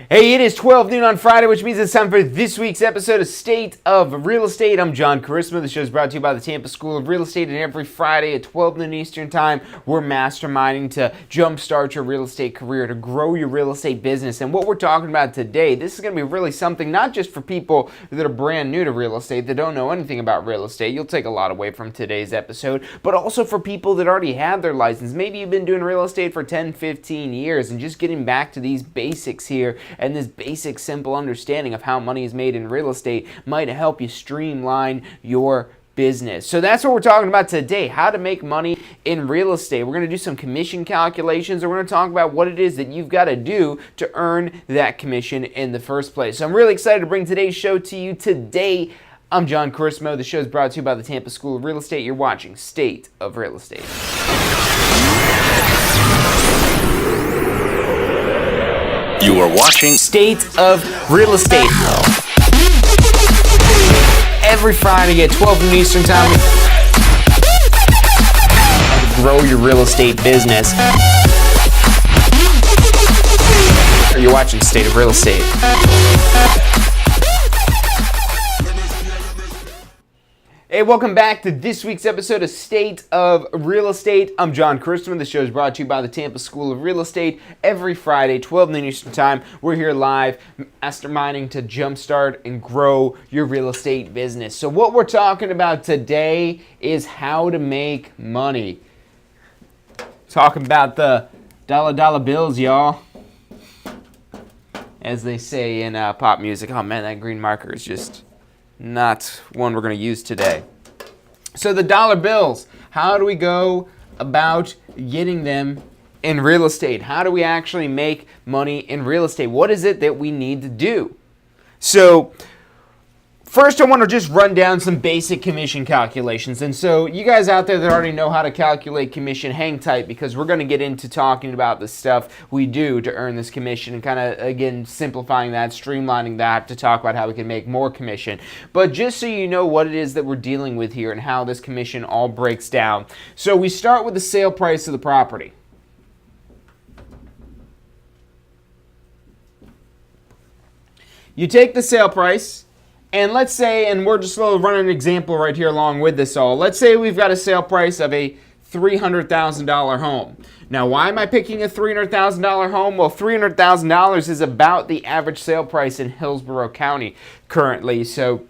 Hey, it is 12 noon on Friday, which means it's time for this week's episode of State of Real Estate. I'm John Charisma. The show is brought to you by the Tampa School of Real Estate, and every Friday at 12 noon Eastern Time, we're masterminding to jumpstart your real estate career, to grow your real estate business. And what we're talking about today, this is going to be really something not just for people that are brand new to real estate, that don't know anything about real estate. You'll take a lot away from today's episode, but also for people that already have their license. Maybe you've been doing real estate for 10, 15 years, and just getting back to these basics here and this basic, simple understanding of how money is made in real estate might help you streamline your business. So that's what we're talking about today, how to make money in real estate. We're going to do some commission calculations, and we're going to talk about what it is that you've got to do to earn that commission in the first place. So I'm really excited to bring today's show to you today. I'm John Charisma. The show is brought to you by the Tampa School of Real Estate. You're watching State of Real Estate. You are watching State of Real Estate. Every Friday at 12 noon Eastern Time. Grow your real estate business. You're watching State of Real Estate. Hey, welcome back to this week's episode of State of Real Estate. I'm John Charisma. The show is brought to you by the Tampa School of Real Estate. Every Friday, 12 noon Eastern Time, we're here live, masterminding to jumpstart and grow your real estate business. So what we're talking about today is how to make money. Talking about the dollar bills, y'all. As they say in pop music. Oh man, that green marker is just not one we're going to use today. So the dollar bills, how do we go about getting them in real estate? How do we actually make money in real estate? What is it that we need to do? So first, I want to just run down some basic commission calculations. And so you guys out there that already know how to calculate commission, hang tight, because we're going to get into talking about the stuff we do to earn this commission and kind of, again, simplifying that, streamlining that to talk about how we can make more commission. But just so you know what it is that we're dealing with here and how this commission all breaks down. So we start with the sale price of the property. You take the sale price, and let's say, and we're just running an example right here along with this all. Let's say we've got a sale price of a $300,000 home. Now, why am I picking a $300,000 home? Well, $300,000 is about the average sale price in Hillsborough County currently. So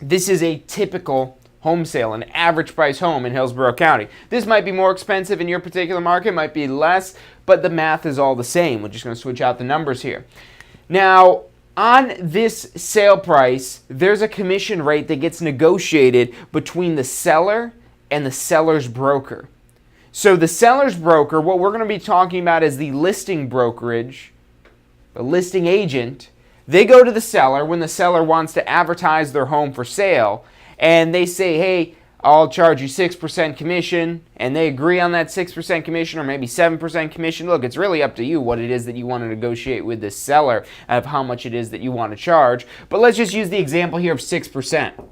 this is a typical home sale, an average price home in Hillsborough County. This might be more expensive in your particular market, might be less, but the math is all the same. We're just going to switch out the numbers here. Now, on this sale price, there's a commission rate that gets negotiated between the seller and the seller's broker. So the seller's broker, what we're going to be talking about is the listing brokerage, the listing agent. They go to the seller when the seller wants to advertise their home for sale, and they say, hey, I'll charge you 6% commission, and they agree on that 6% commission or maybe 7% commission. Look, it's really up to you what it is that you want to negotiate with this seller of how much it is that you want to charge. But let's just use the example here of 6%.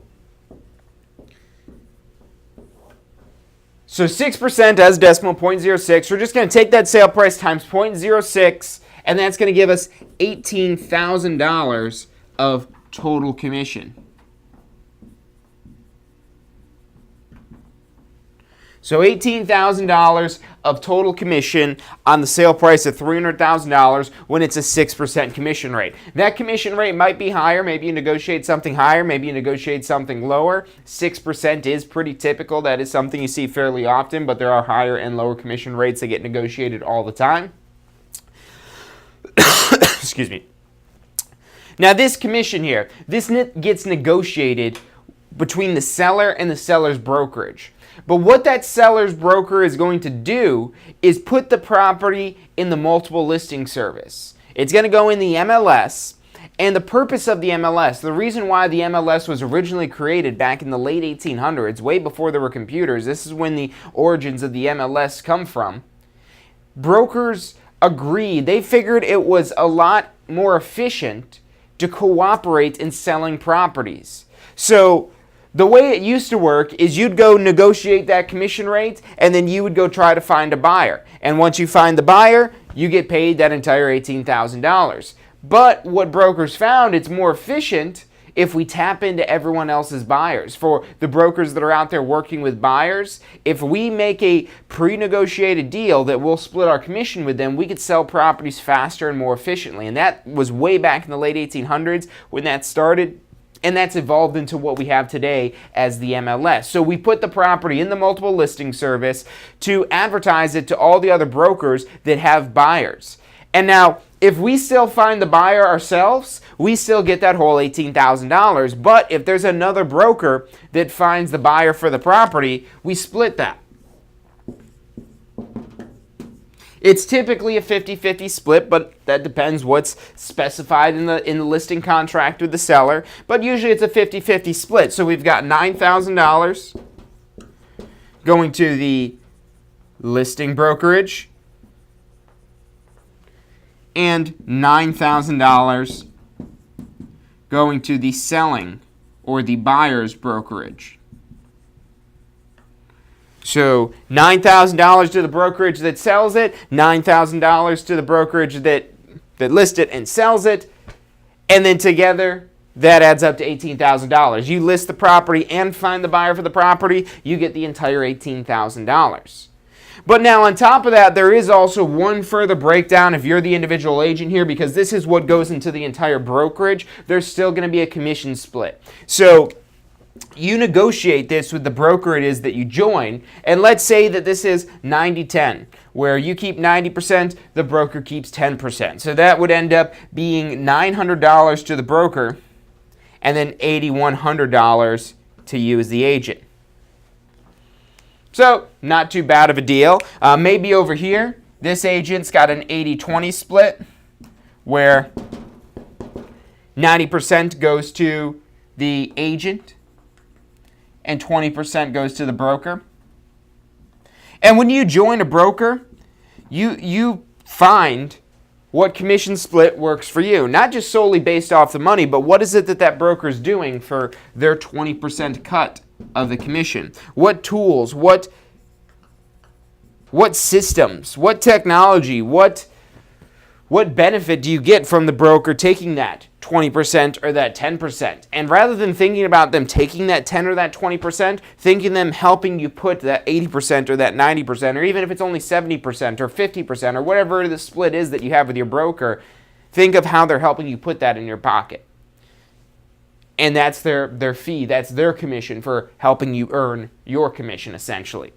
So 6% as decimal, 0.06. We're just going to take that sale price times 0.06, and that's going to give us $18,000 of total commission. So $18,000 of total commission on the sale price of $300,000 when it's a 6% commission rate. That commission rate might be higher. Maybe you negotiate something higher. Maybe you negotiate something lower. 6% is pretty typical. That is something you see fairly often, but there are higher and lower commission rates that get negotiated all the time. Excuse me. Now this commission here, this gets negotiated between the seller and the seller's brokerage. But what that seller's broker is going to do is put the property in the multiple listing service. It's going to go in the MLS, and the purpose of the MLS, the reason why the MLS was originally created back in the late 1800s, way before there were computers, this is when the origins of the MLS come from. Brokers agreed, they figured it was a lot more efficient to cooperate in selling properties. So the way it used to work is you'd go negotiate that commission rate, and then you would go try to find a buyer. And once you find the buyer, you get paid that entire $18,000. But what brokers found, it's more efficient if we tap into everyone else's buyers. For the brokers that are out there working with buyers, if we make a pre-negotiated deal that we'll split our commission with them, we could sell properties faster and more efficiently. And that was way back in the late 1800s when that started. And that's evolved into what we have today as the MLS. So we put the property in the multiple listing service to advertise it to all the other brokers that have buyers. And now, if we still find the buyer ourselves, we still get that whole $18,000. But if there's another broker that finds the buyer for the property, we split that. It's typically a 50-50 split, but that depends what's specified in the listing contract with the seller. But usually it's a 50-50 split. So we've got $9,000 going to the listing brokerage and $9,000 going to the selling or the buyer's brokerage. So $9,000 to the brokerage that sells it, $9,000 to the brokerage that lists it and sells it, and then together that adds up to $18,000. You list the property and find the buyer for the property, you get the entire $18,000. But now on top of that, there is also one further breakdown if you're the individual agent here, because this is what goes into the entire brokerage. There's still going to be a commission split. So you negotiate this with the broker it is that you join, and let's say that this is 90-10, where you keep 90%, the broker keeps 10%. So that would end up being $900 to the broker and then $8,100 to you as the agent. So not too bad of a deal. Maybe over here, this agent's got an 80-20 split where 90% goes to the agent and 20% goes to the broker. And when you join a broker, you find what commission split works for you. Not just solely based off the money, but what is it that broker is doing for their 20% cut of the commission? What tools, what systems, what technology, what benefit do you get from the broker taking that 20% or that 10%? And rather than thinking about them taking that 10 or that 20%, thinking them helping you put that 80% or that 90%, or even if it's only 70% or 50% or whatever the split is that you have with your broker, think of how they're helping you put that in your pocket. And that's their fee, that's their commission for helping you earn your commission, essentially.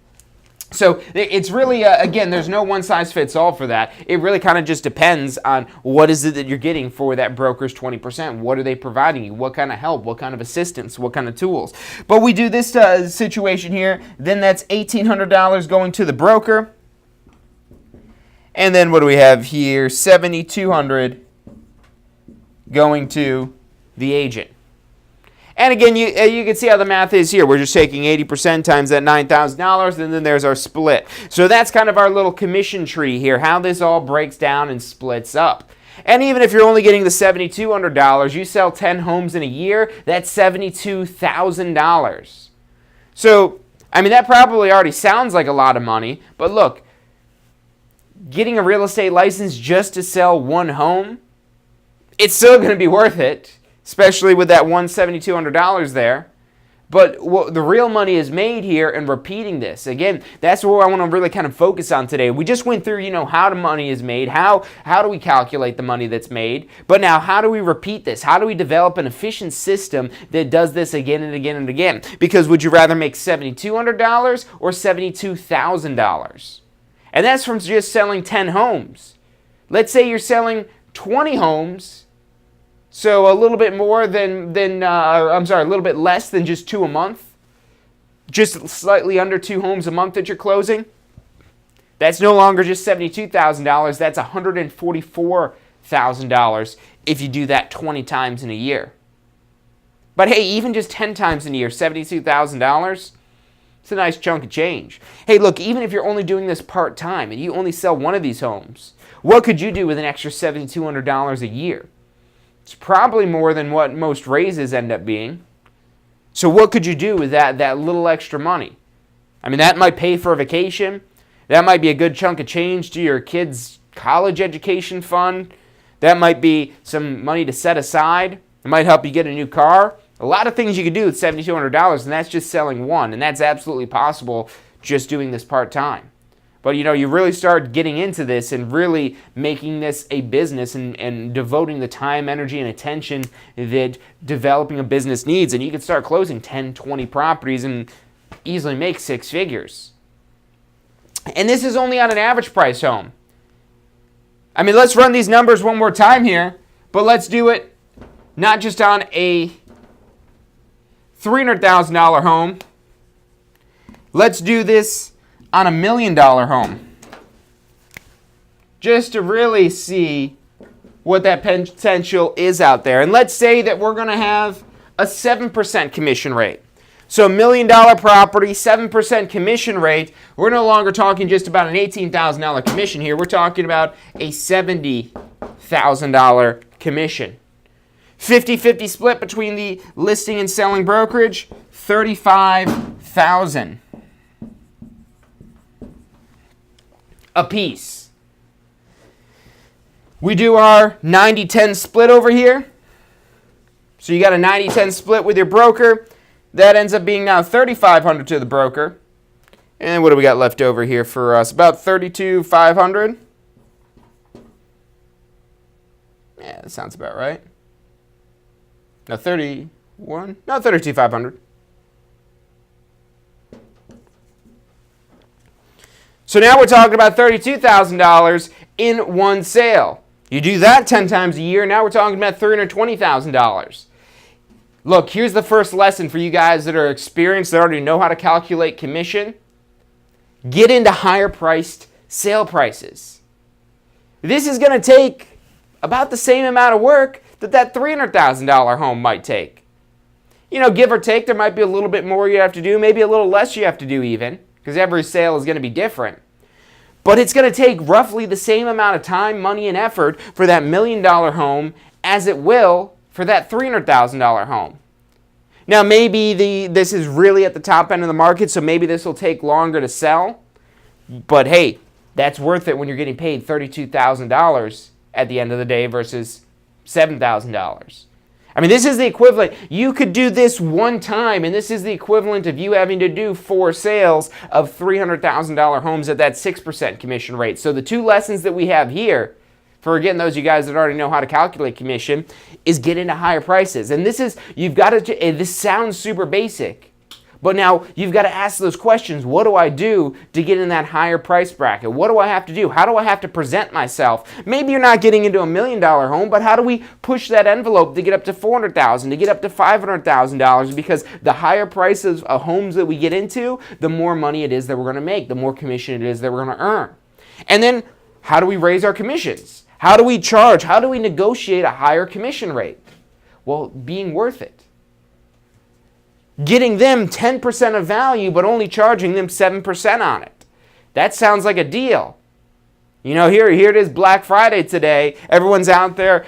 So it's really, again, there's no one-size-fits-all for that. It really kind of just depends on what is it that you're getting for that broker's 20%. What are they providing you? What kind of help? What kind of assistance? What kind of tools? But we do this situation here, then that's $1,800 going to the broker. And then what do we have here? $7,200 going to the agent. And again, you can see how the math is here. We're just taking 80% times that $9,000, and then there's our split. So that's kind of our little commission tree here, how this all breaks down and splits up. And even if you're only getting the $7,200, you sell 10 homes in a year, that's $72,000. So, I mean, that probably already sounds like a lot of money, but look, getting a real estate license just to sell one home, it's still going to be worth it. Especially with that $7,200 there. But what the real money is made here in repeating this. Again, that's what I want to really kind of focus on today. We just went through, how the money is made, how do we calculate the money that's made, but now how do we repeat this? How do we develop an efficient system that does this again and again and again? Because would you rather make $7,200 or $72,000? And that's from just selling 10 homes. Let's say you're selling 20 homes. So a little bit more a little bit less than just 2 a month. Just slightly under 2 homes a month that you're closing. That's no longer just $72,000. That's $144,000 if you do that 20 times in a year. But hey, even just 10 times in a year, $72,000, it's a nice chunk of change. Hey, look, even if you're only doing this part-time and you only sell one of these homes, what could you do with an extra $7,200 a year? It's probably more than what most raises end up being. So what could you do with that little extra money? I mean, that might pay for a vacation. That might be a good chunk of change to your kid's college education fund. That might be some money to set aside. It might help you get a new car. A lot of things you could do with $7,200, and that's just selling one. And that's absolutely possible just doing this part-time. But you really start getting into this and really making this a business and devoting the time, energy, and attention that developing a business needs. And you can start closing 10, 20 properties and easily make six figures. And this is only on an average price home. I mean, let's run these numbers one more time here, but let's do it not just on a $300,000 home. Let's do this on $1 million home, just to really see what that potential is out there. And let's say that we're going to have a 7% commission rate. So $1 million property, 7% commission rate. We're no longer talking just about an $18,000 commission here. We're talking about a $70,000 commission. 50-50 split between the listing and selling brokerage, $35,000 a piece. We do our 90-10 split over here. So you got a 90-10 split with your broker. That ends up being now $3,500 to the broker. And what do we got left over here for us? About $32,500. Yeah, that sounds about right. No, $32,500. So now we're talking about $32,000 in one sale. You do that 10 times a year, now we're talking about $320,000. Look, here's the first lesson for you guys that are experienced, that already know how to calculate commission. Get into higher priced sale prices. This is going to take about the same amount of work that $300,000 home might take. Give or take, there might be a little bit more you have to do, maybe a little less you have to do even, because every sale is going to be different. But it's going to take roughly the same amount of time, money, and effort for that $1 million home as it will for that $300,000 home. Now, maybe this is really at the top end of the market, so maybe this will take longer to sell. But hey, that's worth it when you're getting paid $32,000 at the end of the day versus $7,000. I mean, this is the equivalent. You could do this one time, and this is the equivalent of you having to do 4 sales of $300,000 homes at that 6% commission rate. So the two lessons that we have here, for again, those of you guys that already know how to calculate commission, is get into higher prices. And this sounds super basic, but now you've got to ask those questions. What do I do to get in that higher price bracket? What do I have to do? How do I have to present myself? Maybe you're not getting into $1 million home, but how do we push that envelope to get up to $400,000, to get up to $500,000? Because the higher prices of homes that we get into, the more money it is that we're going to make, the more commission it is that we're going to earn. And then how do we raise our commissions? How do we charge? How do we negotiate a higher commission rate? Well, being worth it. Getting them 10% of value, but only charging them 7% on it. That sounds like a deal. Here it is, Black Friday today. Everyone's out there,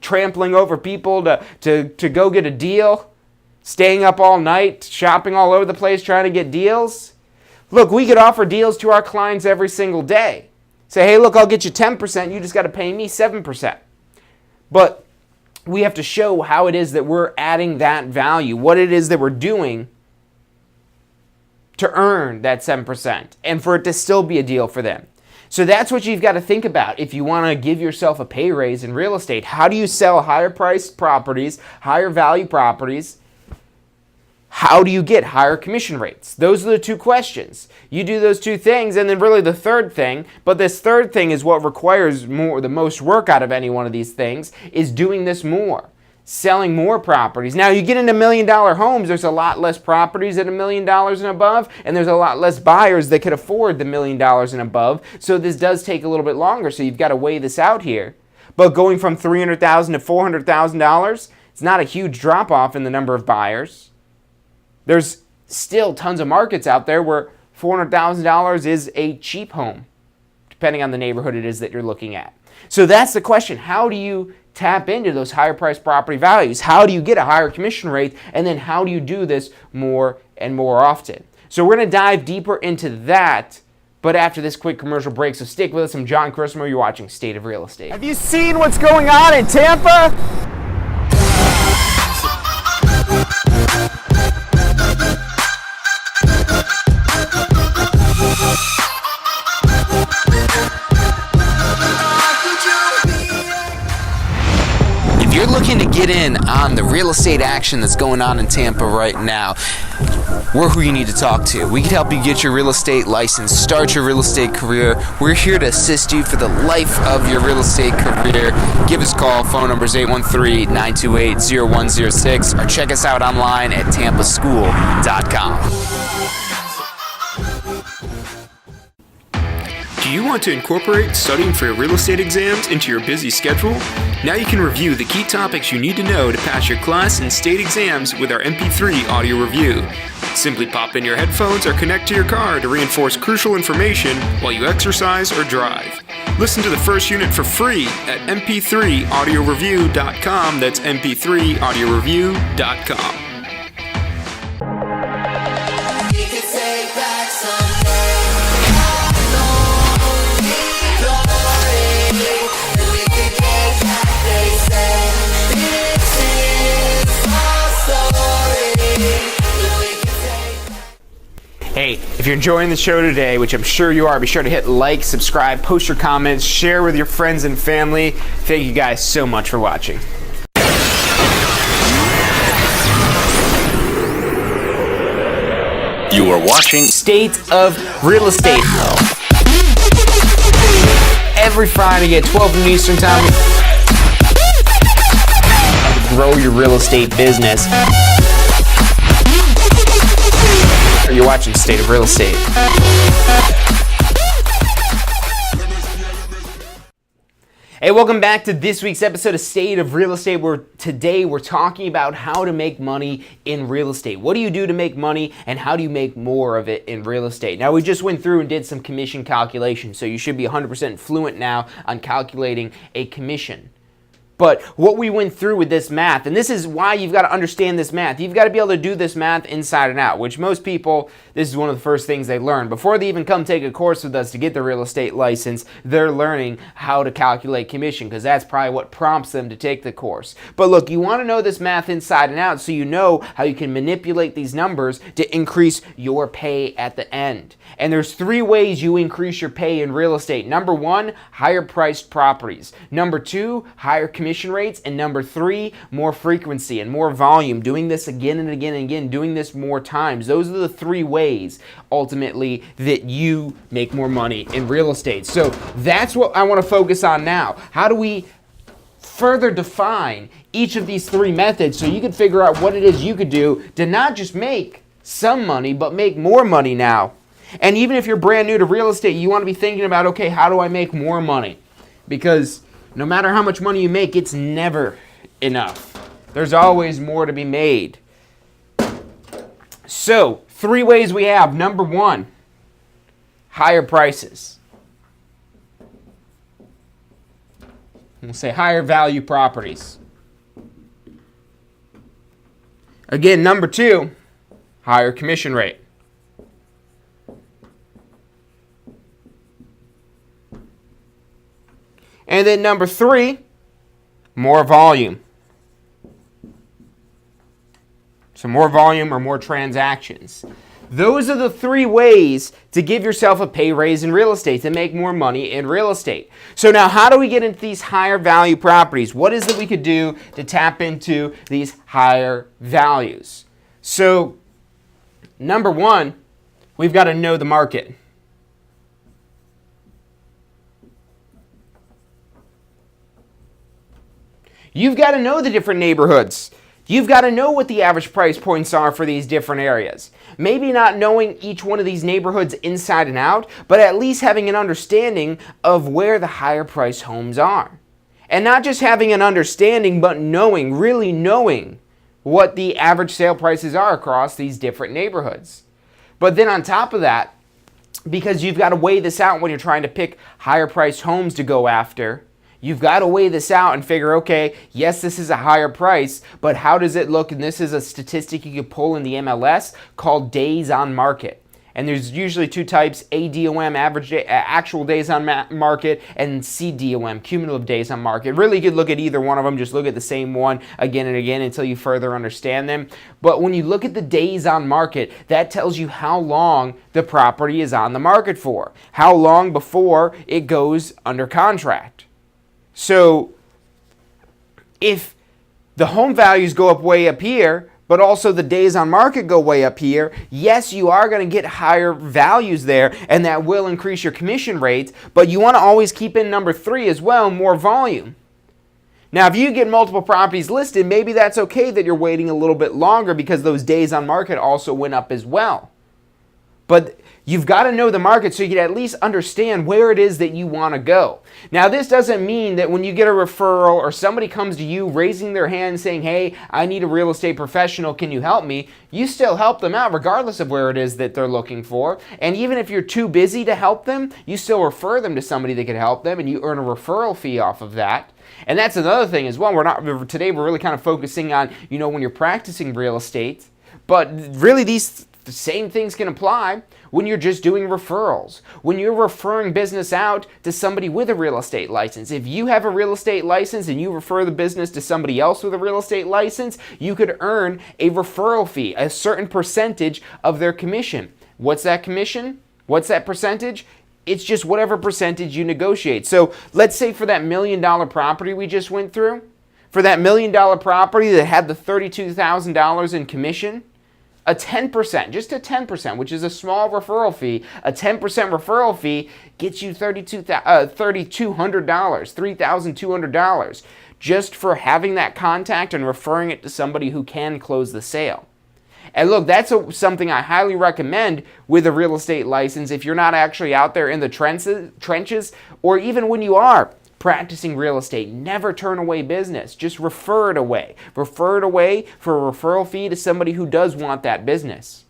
trampling over people to go get a deal, staying up all night, shopping all over the place, trying to get deals. Look, we could offer deals to our clients every single day. Say, hey, look, I'll get you 10%. You just got to pay me 7%. But we have to show how it is that we're adding that value, what it is that we're doing to earn that 7%, and for it to still be a deal for them. So that's what you've got to think about if you want to give yourself a pay raise in real estate. How do you sell higher priced properties, higher value properties? How do you get higher commission rates? Those are the two questions. You do those two things, and then really the third thing, but this third thing is what requires the most work out of any one of these things, is doing this more, selling more properties. Now, you get into $1 million homes, there's a lot less properties at $1 million and above, and there's a lot less buyers that could afford the $1 million and above, so this does take a little bit longer, so you've got to weigh this out here. But going from $300,000 to $400,000, it's not a huge drop-off in the number of buyers. There's still tons of markets out there where $400,000 is a cheap home, depending on the neighborhood it is that you're looking at. So that's the question. How do you tap into those higher priced property values? How do you get a higher commission rate? And then how do you do this more and more often? So we're going to dive deeper into that But after this quick commercial break, so stick with us. I'm John Christopher. You're watching State of Real Estate. Have you seen what's going on in Tampa? If you're looking to get in on the real estate action that's going on in Tampa right now, we're who you need to talk to. We can help you get your real estate license, start your real estate career. We're here to assist you for the life of your real estate career. Give us a call. Phone number is 813-928-0106, or check us out online at tampaschool.com. Do you want to incorporate studying for your real estate exams into your busy schedule? Now you can review the key topics you need to know to pass your class and state exams with our MP3 audio review. Simply pop in your headphones or connect to your car to reinforce crucial information while you exercise or drive. Listen to the first unit for free at mp3audioreview.com. That's mp3audioreview.com. Hey, if you're enjoying the show today, which I'm sure you are, be sure to hit like, subscribe, post your comments, share with your friends and family. Thank you guys so much for watching. You are watching State of Real Estate. Every Friday at 12 noon Eastern Time. Grow your real estate business. You're watching State of Real Estate. Hey, welcome back to this week's episode of State of Real Estate, where today we're talking about how to make money in real estate. What do you do to make money, and how do you make more of it in real estate? Now, we just went through and did some commission calculations, so you should be 100% fluent now on calculating a commission. But what we went through with this math, and this is why you've got to understand this math. You've got to be able to do this math inside and out, which most people, this is one of the first things they learn. Before they even come take a course with us to get the real estate license, they're learning how to calculate commission, because that's probably what prompts them to take the course. But look, you want to know this math inside and out so you know how you can manipulate these numbers to increase your pay at the end. And there's 3 ways you increase your pay in real estate. Number 1, higher priced properties. Number 2, higher commission rates. And number 3, more frequency and more volume. Doing this again and again and again, doing this more times. Those are the 3 ways, ultimately, that you make more money in real estate. So that's what I want to focus on now. How do we further define each of these 3 methods so you can figure out what it is you could do to not just make some money, but make more money now? And even if you're brand new to real estate, you want to be thinking about, okay, how do I make more money? Because no matter how much money you make, it's never enough. There's always more to be made. So, 3 ways we have. Number 1, higher prices. We'll say higher value properties. Again, number 2, higher commission rate. And then number 3, more volume. So more volume or more transactions. Those are the 3 ways to give yourself a pay raise in real estate, to make more money in real estate. So now, how do we get into these higher value properties? What is it we could do to tap into these higher values? So, number 1, we've got to know the market. You've got to know the different neighborhoods. You've got to know what the average price points are for these different areas. Maybe not knowing each one of these neighborhoods inside and out, but at least having an understanding of where the higher price homes are. And not just having an understanding, but knowing, really knowing what the average sale prices are across these different neighborhoods. But then on top of that, because you've got to weigh this out when you're trying to pick higher priced homes to go after, you've got to weigh this out and figure, okay, yes, this is a higher price, but how does it look? And this is a statistic you could pull in the MLS called days on market. And there's usually two types, ADOM, actual days on market, and CDOM, cumulative days on market. Really, you could look at either one of them. Just look at the same one again and again until you further understand them. But when you look at the days on market, that tells you how long the property is on the market for, how long before it goes under contract. So if the home values go up way up here, but also the days on market go way up here, yes, you are going to get higher values there, and that will increase your commission rate, but you want to always keep in number 3 as well, more volume. Now, if you get multiple properties listed, maybe that's okay that you're waiting a little bit longer because those days on market also went up as well. But you've got to know the market so you can at least understand where it is that you want to go. Now, this doesn't mean that when you get a referral or somebody comes to you raising their hand saying, hey, I need a real estate professional, can you help me? You still help them out regardless of where it is that they're looking for. And even if you're too busy to help them, you still refer them to somebody that can help them and you earn a referral fee off of that. And that's another thing as well. Today we're really kind of focusing on, when you're practicing real estate, but really the same things can apply when you're just doing referrals, when you're referring business out to somebody with a real estate license. If you have a real estate license and you refer the business to somebody else with a real estate license, you could earn a referral fee, a certain percentage of their commission. What's that commission? What's that percentage? It's just whatever percentage you negotiate. So let's say for that $1 million property we just went through, for that $1 million property that had the $32,000 in commission, a 10%, just a 10%, which is a small referral fee, a 10% referral fee gets you $3,200, just for having that contact and referring it to somebody who can close the sale. And look, that's something I highly recommend with a real estate license if you're not actually out there in the trenches, or even when you are practicing real estate. Never turn away business. Just refer it away. Refer it away for a referral fee to somebody who does want that business.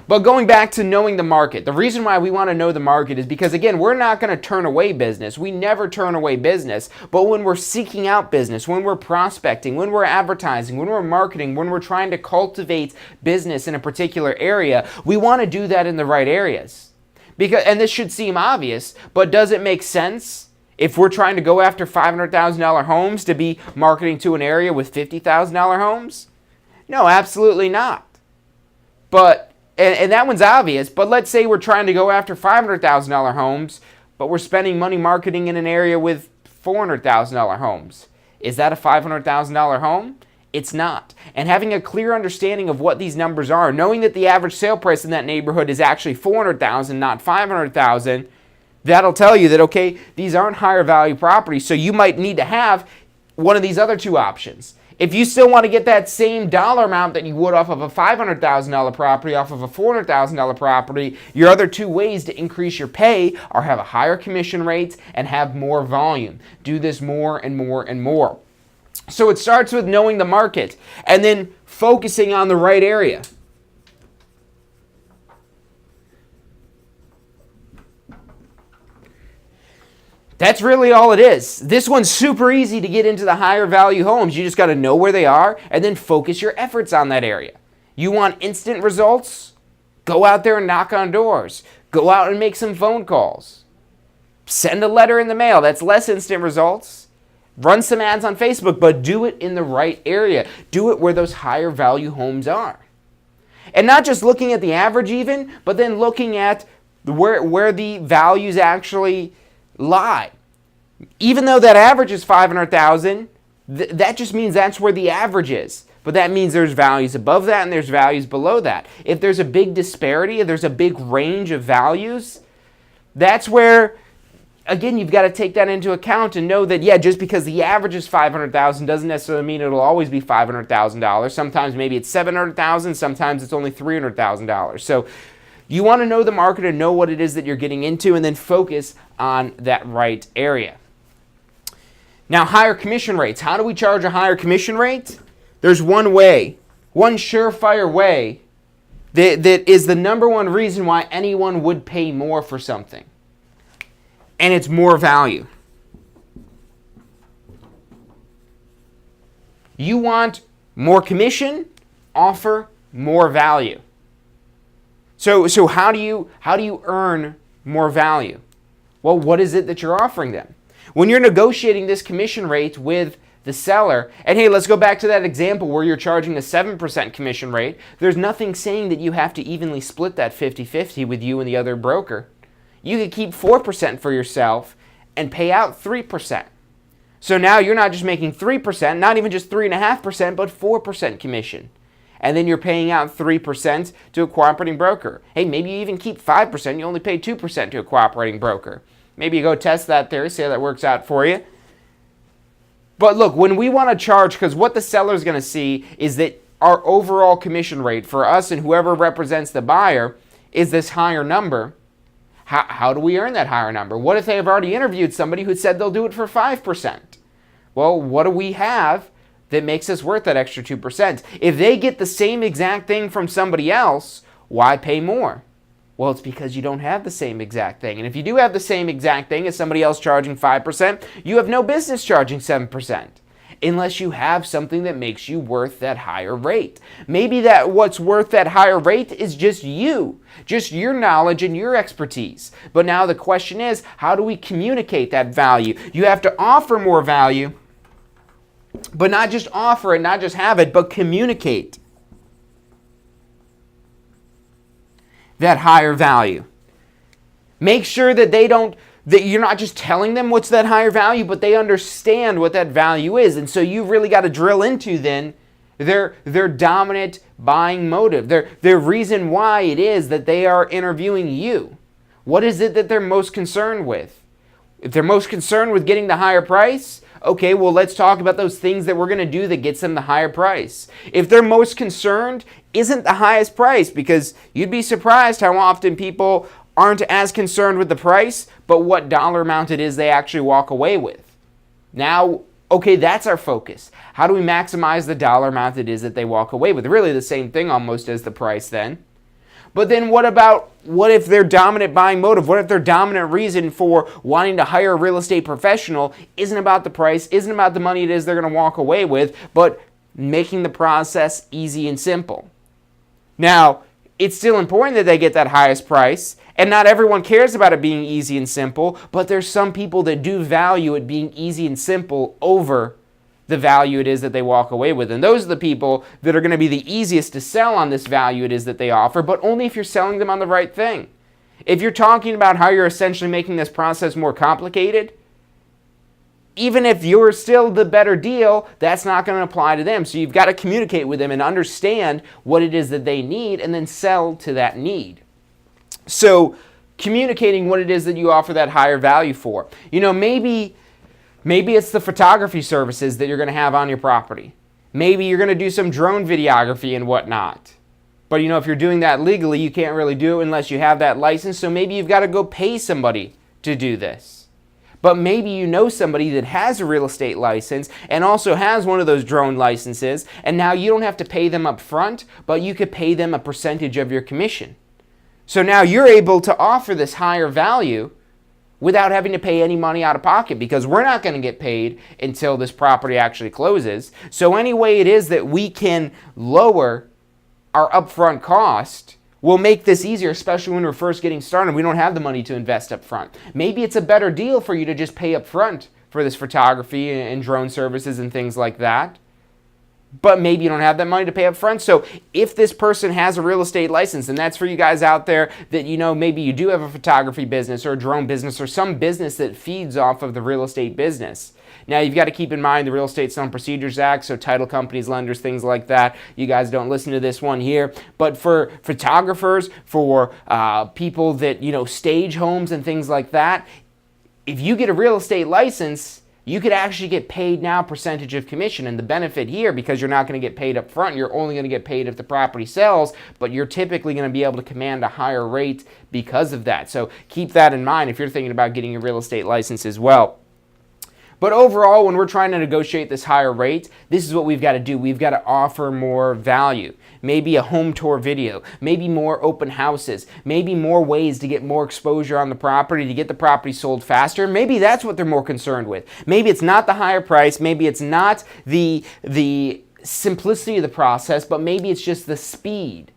But going back to knowing the market, the reason why we want to know the market is because, again, we're not going to turn away business. We never turn away business. But when we're seeking out business, when we're prospecting, when we're advertising, when we're marketing, when we're trying to cultivate business in a particular area, we want to do that in the right areas. And this should seem obvious, but does it make sense? If we're trying to go after $500,000 homes to be marketing to an area with $50,000 homes? No, absolutely not. But, and that one's obvious, but let's say we're trying to go after $500,000 homes, but we're spending money marketing in an area with $400,000 homes. Is that a $500,000 home? It's not. And having a clear understanding of what these numbers are, knowing that the average sale price in that neighborhood is actually $400,000, not $500,000, that'll tell you that, okay, these aren't higher value properties, so you might need to have one of these other two options. If you still want to get that same dollar amount that you would off of a $500,000 property, off of a $400,000 property, your other two ways to increase your pay are have a higher commission rate and have more volume. Do this more and more and more. So it starts with knowing the market and then focusing on the right area. That's really all it is. This one's super easy to get into the higher value homes. You just got to know where they are and then focus your efforts on that area. You want instant results? Go out there and knock on doors. Go out and make some phone calls. Send a letter in the mail. That's less instant results. Run some ads on Facebook, but do it in the right area. Do it where those higher value homes are. And not just looking at the average even, but then looking at where the values actually lie. Even though that average is $500,000, that just means that's where the average is. But that means there's values above that and there's values below that. If there's a big disparity, if there's a big range of values, that's where, again, you've got to take that into account and know that, yeah, just because the average is $500,000 doesn't necessarily mean it'll always be $500,000. Sometimes maybe it's $700,000, sometimes it's only $300,000. So you want to know the market and know what it is that you're getting into and then focus on that right area. Now, higher commission rates. How do we charge a higher commission rate? There's one way, one surefire way that is the number one reason why anyone would pay more for something. And it's more value. You want more commission? Offer more value. So how do you earn more value? Well, what is it that you're offering them? When you're negotiating this commission rate with the seller, and hey, let's go back to that example where you're charging a 7% commission rate. There's nothing saying that you have to evenly split that 50-50 with you and the other broker. You could keep 4% for yourself and pay out 3%. So now you're not just making 3%, not even just 3.5%, but 4% commission. And then you're paying out 3% to a cooperating broker. Hey, maybe you even keep 5%, you only pay 2% to a cooperating broker. Maybe you go test that theory, see how that works out for you. But look, when we want to charge, because what the seller's going to see is that our overall commission rate for us and whoever represents the buyer is this higher number. How do we earn that higher number? What if they have already interviewed somebody who said they'll do it for 5%? Well, what do we have that makes us worth that extra 2%? If they get the same exact thing from somebody else, why pay more? Well, it's because you don't have the same exact thing. And if you do have the same exact thing as somebody else charging 5%, you have no business charging 7%. Unless you have something that makes you worth that higher rate. Maybe that what's worth that higher rate is just you, just your knowledge and your expertise. But now the question is, how do we communicate that value? You have to offer more value, but not just offer it, not just have it, but communicate that higher value. Make sure that that you're not just telling them what's that higher value, but they understand what that value is. And so you really got to drill into then their dominant buying motive, their reason why it is that they are interviewing you. What is it that they're most concerned with? If they're most concerned with getting the higher price, okay, well, let's talk about those things that we're going to do that gets them the higher price. If they're most concerned isn't the highest price, because you'd be surprised how often people aren't as concerned with the price, but what dollar amount it is they actually walk away with. Now, okay, that's our focus. How do we maximize the dollar amount it is that they walk away with? Really the same thing almost as the price then. But then what if their dominant buying motive, what if their dominant reason for wanting to hire a real estate professional isn't about the price, isn't about the money it is they're going to walk away with, but making the process easy and simple? Now, it's still important that they get that highest price, and not everyone cares about it being easy and simple, but there's some people that do value it being easy and simple over the value it is that they walk away with. And those are the people that are going to be the easiest to sell on this value it is that they offer, but only if you're selling them on the right thing. If you're talking about how you're essentially making this process more complicated, even if you're still the better deal, that's not going to apply to them. So you've got to communicate with them and understand what it is that they need and then sell to that need. So communicating what it is that you offer that higher value for. Maybe it's the photography services that you're going to have on your property. Maybe you're going to do some drone videography and whatnot. But if you're doing that legally, you can't really do it unless you have that license. So maybe you've got to go pay somebody to do this. But maybe you know somebody that has a real estate license and also has one of those drone licenses, and now you don't have to pay them up front, but you could pay them a percentage of your commission. So now you're able to offer this higher value without having to pay any money out of pocket, because we're not going to get paid until this property actually closes. So any way it is that we can lower our upfront cost will make this easier, especially when we're first getting started. We don't have the money to invest up front. Maybe it's a better deal for you to just pay up front for this photography and drone services and things like that. But maybe you don't have that money to pay up front. So if this person has a real estate license, and that's for you guys out there that maybe you do have a photography business or a drone business or some business that feeds off of the real estate business. Now, you've got to keep in mind the Real Estate Selling Procedures Act, so title companies, lenders, things like that. You guys don't listen to this one here. But for photographers, for people that, stage homes and things like that, if you get a real estate license, you could actually get paid now percentage of commission. And the benefit here, because you're not going to get paid up front, you're only going to get paid if the property sells, but you're typically going to be able to command a higher rate because of that. So keep that in mind if you're thinking about getting a real estate license as well. But overall, when we're trying to negotiate this higher rate, this is what we've got to do. We've got to offer more value. Maybe a home tour video, maybe more open houses, maybe more ways to get more exposure on the property, to get the property sold faster. Maybe that's what they're more concerned with. Maybe it's not the higher price, maybe it's not the simplicity of the process, but maybe it's just the speed.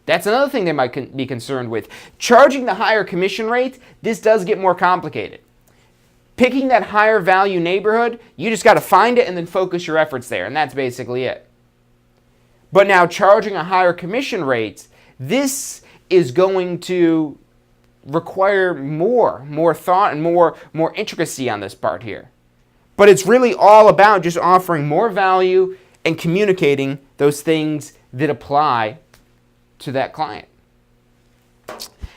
That's another thing they might be concerned with. Charging the higher commission rate, this does get more complicated. Picking that higher value neighborhood, you just got to find it and then focus your efforts there, and that's basically it. But now charging a higher commission rate, this is going to require more thought and more intricacy on this part here. But it's really all about just offering more value and communicating those things that apply to that client.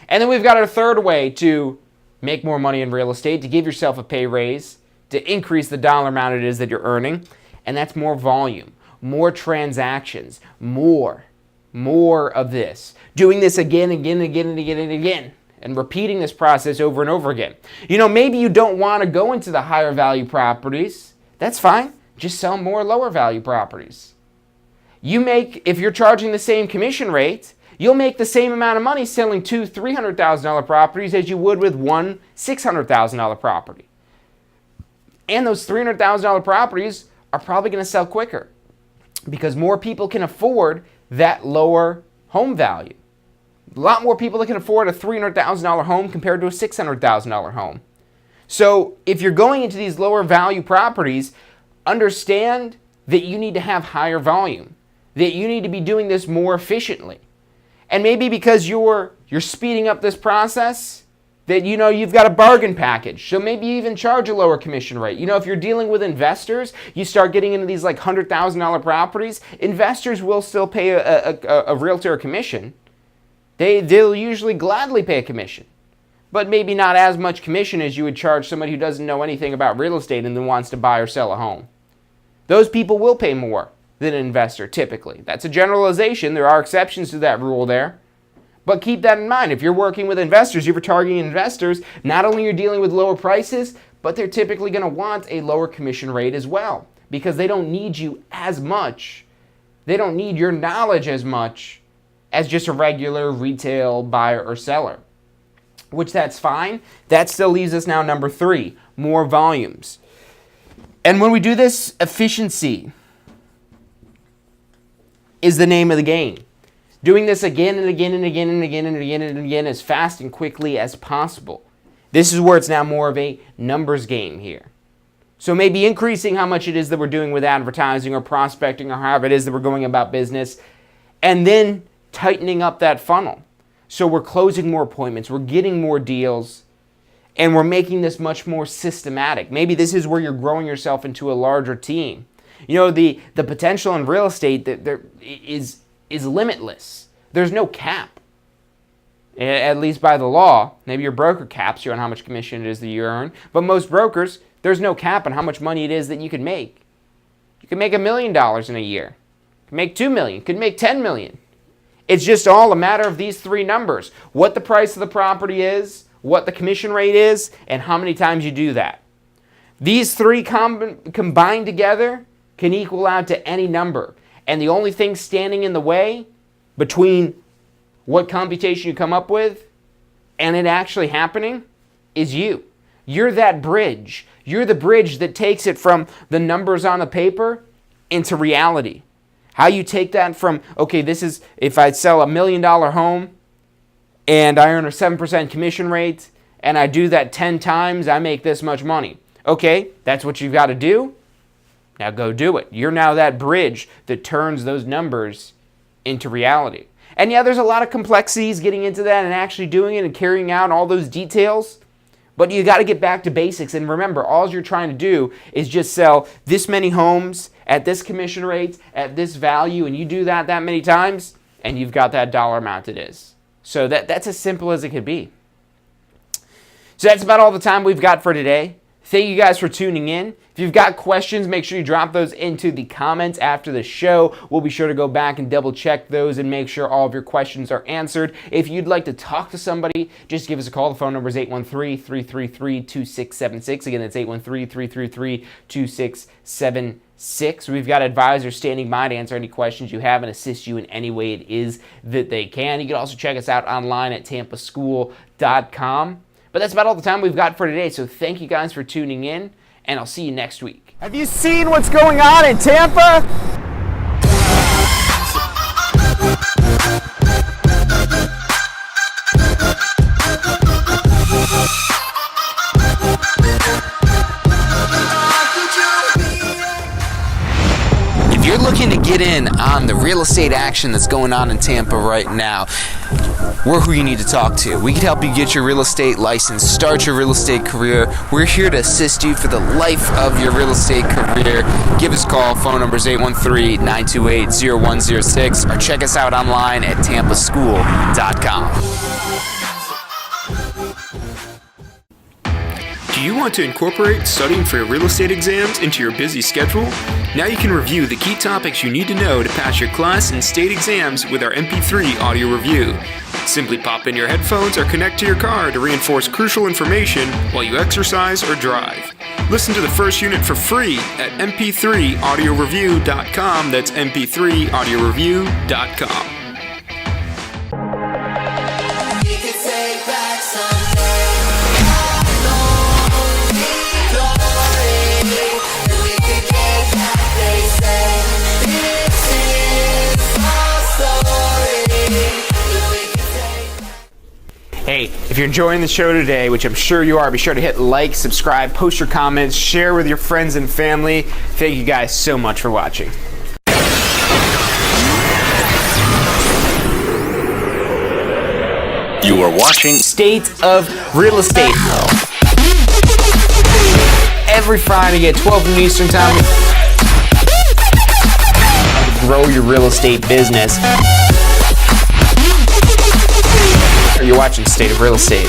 And then we've got our third way to make more money in real estate, to give yourself a pay raise, to increase the dollar amount it is that you're earning, and that's more volume, more transactions, more of this. Doing this again, and repeating this process over and over again. Maybe you don't want to go into the higher value properties. That's fine. Just sell more lower value properties. If you're charging the same commission rate, you'll make the same amount of money selling two $300,000 properties as you would with one $600,000 property. And those $300,000 properties are probably going to sell quicker because more people can afford that lower home value. A lot more people that can afford a $300,000 home compared to a $600,000 home. So if you're going into these lower value properties, understand that you need to have higher volume, that you need to be doing this more efficiently. And maybe because you're speeding up this process, that you've got a bargain package. So maybe you even charge a lower commission rate. If you're dealing with investors, you start getting into these like $100,000 properties, investors will still pay a realtor a commission. They'll usually gladly pay a commission, but maybe not as much commission as you would charge somebody who doesn't know anything about real estate and then wants to buy or sell a home. Those people will pay more than an investor, typically. That's a generalization. There are exceptions to that rule there. But keep that in mind. If you're working with investors, you're targeting investors, not only you're dealing with lower prices, but they're typically going to want a lower commission rate as well because they don't need you as much. They don't need your knowledge as much as just a regular retail buyer or seller, which that's fine. That still leaves us now number 3, more volumes. And when we do this, efficiency is the name of the game. Doing this again and again and again and again and again and again as fast and quickly as possible. This is where it's now more of a numbers game here. So maybe increasing how much it is that we're doing with advertising or prospecting or however it is that we're going about business, and then tightening up that funnel. So we're closing more appointments, we're getting more deals, and we're making this much more systematic. Maybe this is where you're growing yourself into a larger team. The potential in real estate that there is limitless. There's no cap, at least by the law. Maybe your broker caps you on how much commission it is that you earn, but most brokers, there's no cap on how much money it is that you can make. You can make $1 million in a year. You can make $2 million. You can make $10 million. It's just all a matter of these 3 numbers. What the price of the property is, what the commission rate is, and how many times you do that. These 3 combined together can equal out to any number. And the only thing standing in the way between what computation you come up with and it actually happening is you. You're that bridge. You're the bridge that takes it from the numbers on the paper into reality. How you take that from, okay, this is, if I sell $1 million home and I earn a 7% commission rate and I do that 10 times, I make this much money. Okay, that's what you've got to do. Now go do it. You're now that bridge that turns those numbers into reality. And yeah, there's a lot of complexities getting into that and actually doing it and carrying out all those details. But you got to get back to basics. And remember, all you're trying to do is just sell this many homes at this commission rate, at this value, and you do that many times, and you've got that dollar amount it is. So that's as simple as it could be. So that's about all the time we've got for today. Thank you guys for tuning in. If you've got questions, make sure you drop those into the comments after the show. We'll be sure to go back and double check those and make sure all of your questions are answered. If you'd like to talk to somebody, just give us a call. The phone number is 813-333-2676. Again, that's 813-333-2676. We've got advisors standing by to answer any questions you have and assist you in any way it is that they can. You can also check us out online at tampaschool.com. But that's about all the time we've got for today, so thank you guys for tuning in, and I'll see you next week. Have you seen what's going on in Tampa? get in on the real estate action that's going on in Tampa right now, we're who you need to talk to. We can help you get your real estate license, start your real estate career. We're here to assist you for the life of your real estate career. Give us a call. Phone number is 813-928-0106, or check us out online at tampaschool.com. Do you want to incorporate studying for your real estate exams into your busy schedule? Now you can review the key topics you need to know to pass your class and state exams with our MP3 audio review. Simply pop in your headphones or connect to your car to reinforce crucial information while you exercise or drive. Listen to the first unit for free at mp3audioreview.com. That's mp3audioreview.com. Hey, if you're enjoying the show today, which I'm sure you are, be sure to hit like, subscribe, post your comments, share with your friends and family. Thank you guys so much for watching. You are watching State of Real Estate. Every Friday at 12 noon Eastern Time. Grow your real estate business. You're watching State of Real Estate.